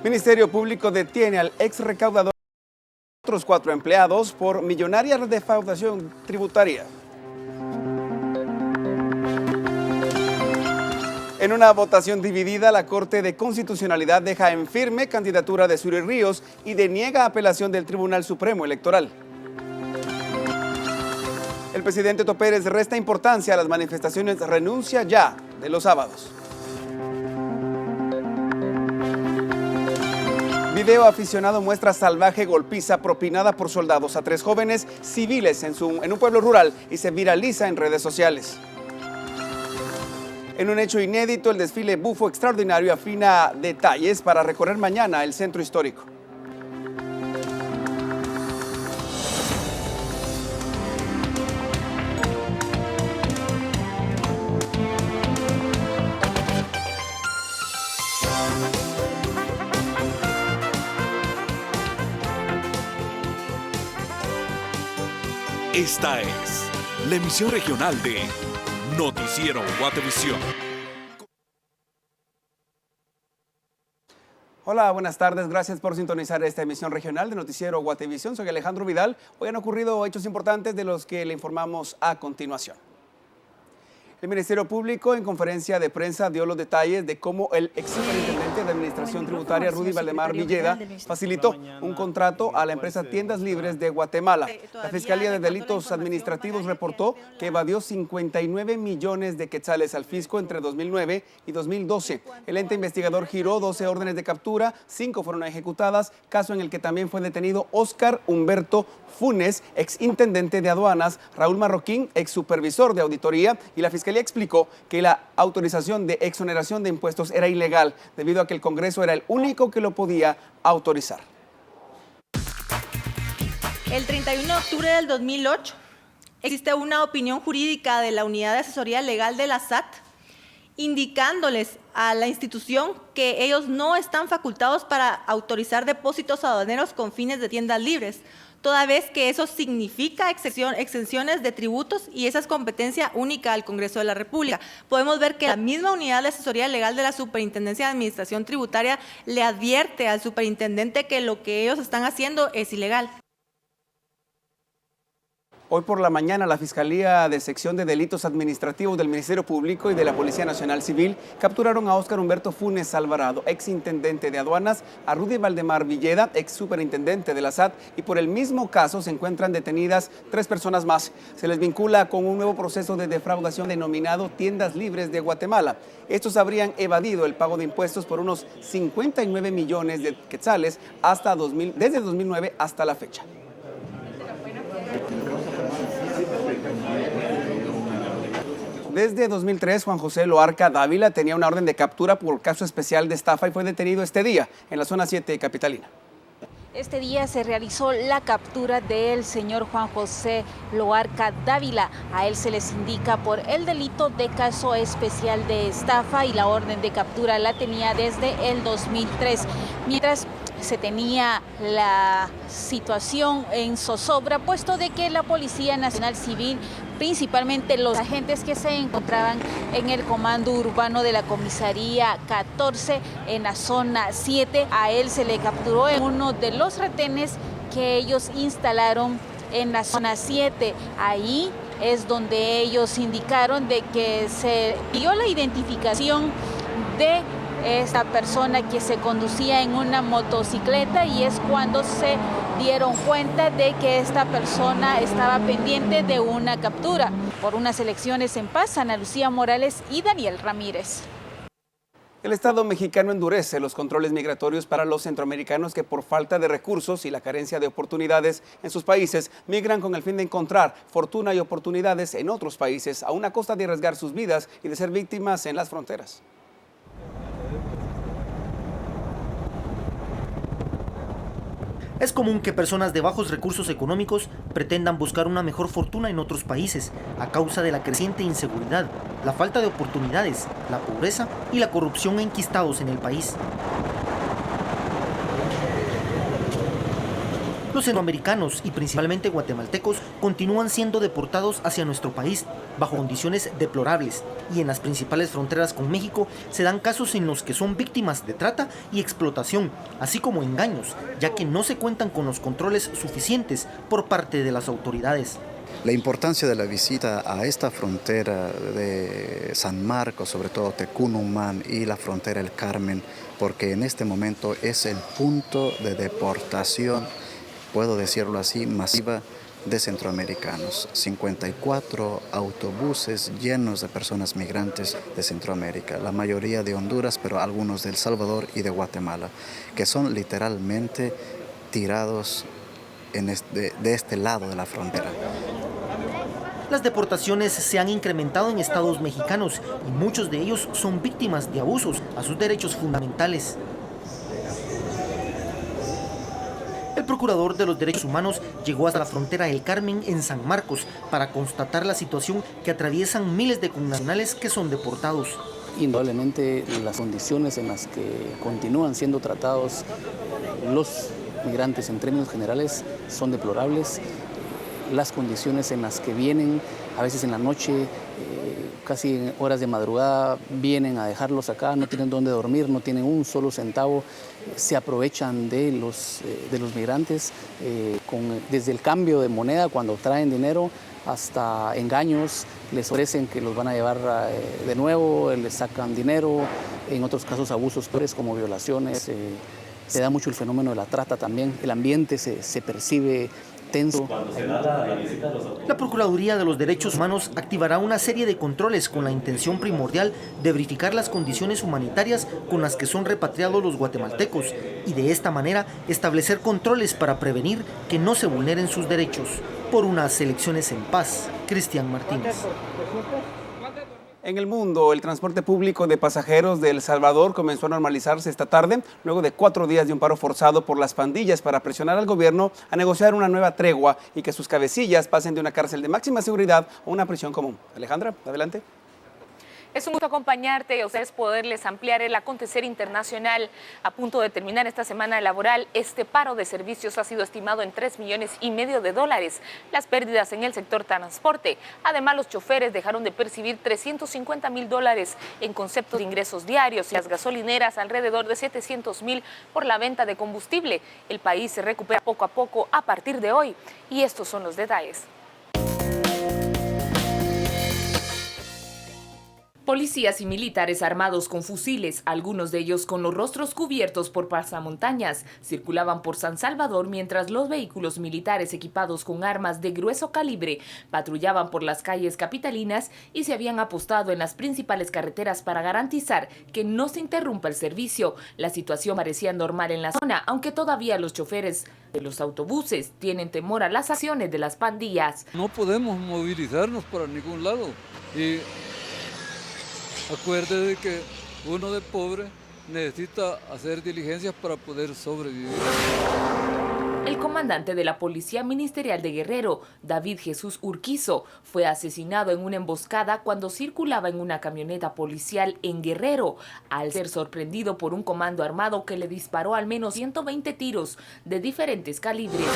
Ministerio Público detiene al ex recaudador y otros 4 empleados por millonaria defraudación tributaria. En una votación dividida, la Corte de Constitucionalidad deja en firme candidatura de Zury Ríos y deniega apelación del Tribunal Supremo Electoral. El presidente Otto Pérez resta importancia a las manifestaciones renuncia ya de los sábados. Video aficionado muestra salvaje golpiza propinada por soldados a 3 jóvenes civiles en un pueblo rural y se viraliza en redes sociales. En un hecho inédito, el desfile bufo extraordinario afina detalles para recorrer mañana el centro histórico. Esta es la emisión regional de Noticiero Guatevisión. Hola, buenas tardes. Gracias por sintonizar esta emisión regional de Noticiero Guatevisión. Soy Alejandro Vidal. Hoy han ocurrido hechos importantes de los que le informamos a continuación. El Ministerio Público en conferencia de prensa dio los detalles de cómo el exsuperintendente de Administración Tributaria, Rudy Valdemar Villeda, facilitó un contrato a la empresa Tiendas Libres de Guatemala. La Fiscalía de Delitos Administrativos reportó que evadió 59 millones de quetzales al fisco entre 2009 y 2012. El ente investigador giró 12 órdenes de captura, 5 fueron ejecutadas, caso en el que también fue detenido Óscar Humberto Funes, exintendente de aduanas, Raúl Marroquín, ex supervisor de auditoría, y la Fiscalía explicó que la autorización de exoneración de impuestos era ilegal debido a que el Congreso era el único que lo podía autorizar. El 31 de octubre del 2008 existe una opinión jurídica de la Unidad de Asesoría Legal de la SAT indicándoles a la institución que ellos no están facultados para autorizar depósitos aduaneros con fines de tiendas libres, toda vez que eso significa exenciones de tributos y esa es competencia única al Congreso de la República. Podemos ver que la misma Unidad de Asesoría Legal de la Superintendencia de Administración Tributaria le advierte al superintendente que lo que ellos están haciendo es ilegal. Hoy por la mañana, la Fiscalía de Sección de Delitos Administrativos del Ministerio Público y de la Policía Nacional Civil capturaron a Óscar Humberto Funes Alvarado, exintendente de aduanas, a Rudy Valdemar Villeda, ex superintendente de la SAT, y por el mismo caso se encuentran detenidas 3 personas más. Se les vincula con un nuevo proceso de defraudación denominado Tiendas Libres de Guatemala. Estos habrían evadido el pago de impuestos por unos 59 millones de quetzales desde 2009 hasta la fecha. Desde 2003, Juan José Loarca Dávila tenía una orden de captura por caso especial de estafa y fue detenido este día en la zona 7 capitalina. Este día se realizó la captura del señor Juan José Loarca Dávila. A él se les indica por el delito de caso especial de estafa y la orden de captura la tenía desde el 2003. Mientras se tenía la situación en zozobra, puesto de que la Policía Nacional Civil, principalmente los agentes que se encontraban en el comando urbano de la comisaría 14 en la zona 7, a él se le capturó en uno de los retenes que ellos instalaron en la zona 7. Ahí es donde ellos indicaron de que se dio la identificación de esta persona que se conducía en una motocicleta y es cuando se dieron cuenta de que esta persona estaba pendiente de una captura. Por unas elecciones en paz, Ana Lucía Morales y Daniel Ramírez. El Estado mexicano endurece los controles migratorios para los centroamericanos que por falta de recursos y la carencia de oportunidades en sus países migran con el fin de encontrar fortuna y oportunidades en otros países a una costa de arriesgar sus vidas y de ser víctimas en las fronteras. Es común que personas de bajos recursos económicos pretendan buscar una mejor fortuna en otros países a causa de la creciente inseguridad, la falta de oportunidades, la pobreza y la corrupción enquistados en el país. Los centroamericanos y principalmente guatemaltecos continúan siendo deportados hacia nuestro país bajo condiciones deplorables, y en las principales fronteras con México se dan casos en los que son víctimas de trata y explotación, así como engaños, ya que no se cuentan con los controles suficientes por parte de las autoridades. La importancia de la visita a esta frontera de San Marcos, sobre todo Tecunumán y la frontera del Carmen, porque en este momento es el punto de deportación, puedo decirlo así, masiva de centroamericanos. 54 autobuses llenos de personas migrantes de Centroamérica, la mayoría de Honduras, pero algunos de El Salvador y de Guatemala, que son literalmente tirados de este lado de la frontera. Las deportaciones se han incrementado en estados mexicanos y muchos de ellos son víctimas de abusos a sus derechos fundamentales. El procurador de los derechos humanos llegó hasta la frontera del Carmen en San Marcos para constatar la situación que atraviesan miles de connacionales que son deportados. Indudablemente las condiciones en las que continúan siendo tratados los migrantes en términos generales son deplorables. Las condiciones en las que vienen, a veces en la noche, casi en horas de madrugada, vienen a dejarlos acá, no tienen dónde dormir, no tienen un solo centavo, se aprovechan de los migrantes, desde el cambio de moneda cuando traen dinero hasta engaños, les ofrecen que los van a llevar de nuevo, les sacan dinero, en otros casos abusos peores como violaciones. Se da mucho el fenómeno de la trata también, el ambiente se percibe tenso. La Procuraduría de los Derechos Humanos activará una serie de controles con la intención primordial de verificar las condiciones humanitarias con las que son repatriados los guatemaltecos y de esta manera establecer controles para prevenir que no se vulneren sus derechos. Por unas elecciones en paz, Cristian Martínez. En el mundo, el transporte público de pasajeros de El Salvador comenzó a normalizarse esta tarde, luego de 4 días de un paro forzado por las pandillas para presionar al gobierno a negociar una nueva tregua y que sus cabecillas pasen de una cárcel de máxima seguridad a una prisión común. Alejandra, adelante. Es un gusto acompañarte y a ustedes poderles ampliar el acontecer internacional. A punto de terminar esta semana laboral, este paro de servicios ha sido estimado en $3,5 millones de dólares. Las pérdidas en el sector transporte. Además, los choferes dejaron de percibir $350,000 en concepto de ingresos diarios y las gasolineras alrededor de $700,000 por la venta de combustible. El país se recupera poco a poco a partir de hoy. Y estos son los detalles. Policías y militares armados con fusiles, algunos de ellos con los rostros cubiertos por pasamontañas, circulaban por San Salvador mientras los vehículos militares equipados con armas de grueso calibre patrullaban por las calles capitalinas y se habían apostado en las principales carreteras para garantizar que no se interrumpa el servicio. La situación parecía normal en la zona, aunque todavía los choferes de los autobuses tienen temor a las acciones de las pandillas. No podemos movilizarnos para ningún lado y acuérdese que uno de pobre necesita hacer diligencias para poder sobrevivir. El comandante de la Policía Ministerial de Guerrero, David Jesús Urquizo, fue asesinado en una emboscada cuando circulaba en una camioneta policial en Guerrero, al ser sorprendido por un comando armado que le disparó al menos 120 tiros de diferentes calibres.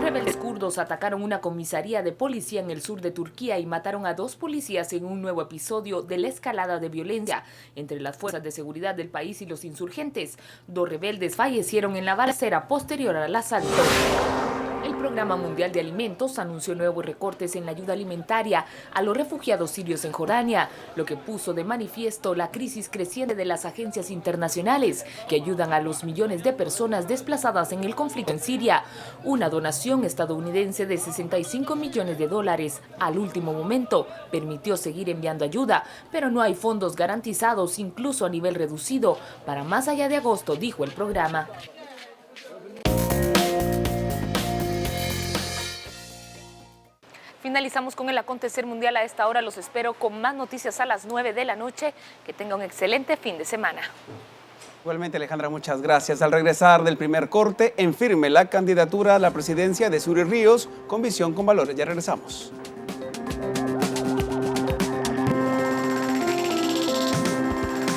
Rebeldes kurdos atacaron una comisaría de policía en el sur de Turquía y mataron a 2 policías en un nuevo episodio de la escalada de violencia entre las fuerzas de seguridad del país y los insurgentes. 2 rebeldes fallecieron en la balacera posterior al asalto. El Programa Mundial de Alimentos anunció nuevos recortes en la ayuda alimentaria a los refugiados sirios en Jordania, lo que puso de manifiesto la crisis creciente de las agencias internacionales que ayudan a los millones de personas desplazadas en el conflicto en Siria. Una donación estadounidense de $65 millones al último momento permitió seguir enviando ayuda, pero no hay fondos garantizados, incluso a nivel reducido, para más allá de agosto, dijo el programa. Finalizamos con el acontecer mundial a esta hora. Los espero con más noticias a las 9 de la noche. Que tenga un excelente fin de semana. Igualmente, Alejandra, muchas gracias. Al regresar del primer corte, en firme la candidatura a la presidencia de Zury Ríos con visión con valores. Ya regresamos.